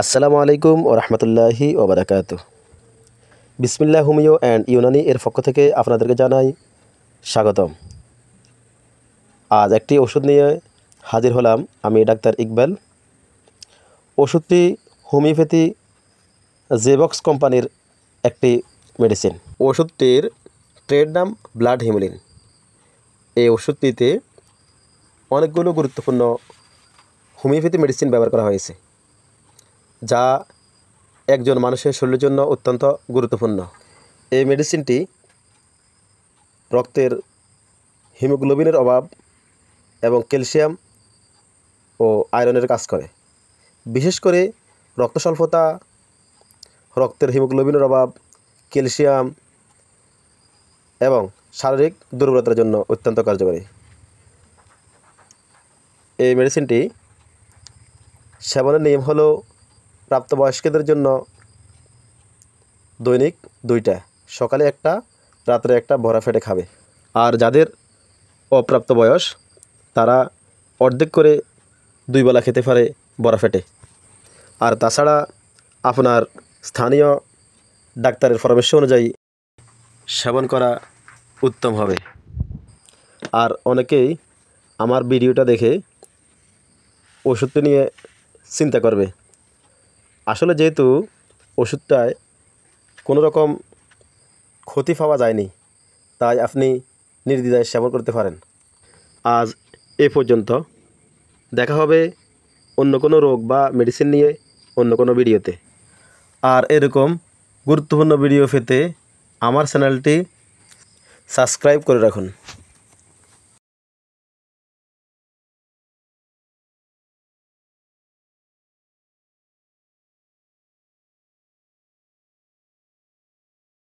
আসসালামু আলাইকুম ও রহমতুল্লাহি ও বারাকাতুহু। বিসমিল্লাহ হোমিও অ্যান্ড ইউনানি এর পক্ষ থেকে আপনাদেরকে জানাই স্বাগতম। আজ একটি ওষুধ নিয়ে হাজির হলাম আমি ডাক্তার ইকবাল। ওষুধটি হোমিওপ্যাথি জেবক্স কোম্পানির একটি মেডিসিন। ওষুধটির ট্রেড নাম ব্লাড হিমোলিন। এই ওষুধটিতে অনেকগুলো গুরুত্বপূর্ণ হোমিওপ্যাথি মেডিসিন ব্যবহার করা হয়েছে, যা একজন মানুষের শরীরের জন্য অত্যন্ত গুরুত্বপূর্ণ। এই মেডিসিনটি রক্তের হিমোগ্লোবিনের অভাব এবং ক্যালসিয়াম ও আয়রনের কাজ করে। বিশেষ করে রক্ত স্বল্পতা, রক্তের হিমোগ্লোবিনের অভাব, ক্যালসিয়াম এবং শারীরিক দুর্বলতার জন্য অত্যন্ত কার্যকরী। এই মেডিসিনটি সেবনের নিয়ম হলো প্রাপ্তবয়স্কদের জন্য দৈনিক 2টা, সকালে 1টা, রাত্রে 1টা ভরা পেটে খাবে। আর যাদের অপ্রাপ্ত বয়স তারা অর্ধেক করে 2 বেলা খেতে পারে ভরা পেটে। আর তাছাড়া আপনার স্থানীয় ডাক্তারের পরামর্শ অনুযায়ী সেবন করা উত্তম হবে। আর অনেকেই আমার ভিডিওটা দেখে ওষুধটি নিয়ে চিন্তা করবে। আসলে যেহেতু ওষুধটায় কোনো রকম ক্ষতি পাওয়া যায়নি, তাই আপনি নির্দ্বিধায় সেবন করতে পারেন। আজ এ পর্যন্ত। দেখা হবে অন্য কোনো রোগ বা মেডিসিন নিয়ে অন্য কোনো ভিডিওতে। আর এরকম গুরুত্বপূর্ণ ভিডিও পেতে আমার চ্যানেলটি সাবস্ক্রাইব করে রাখুন।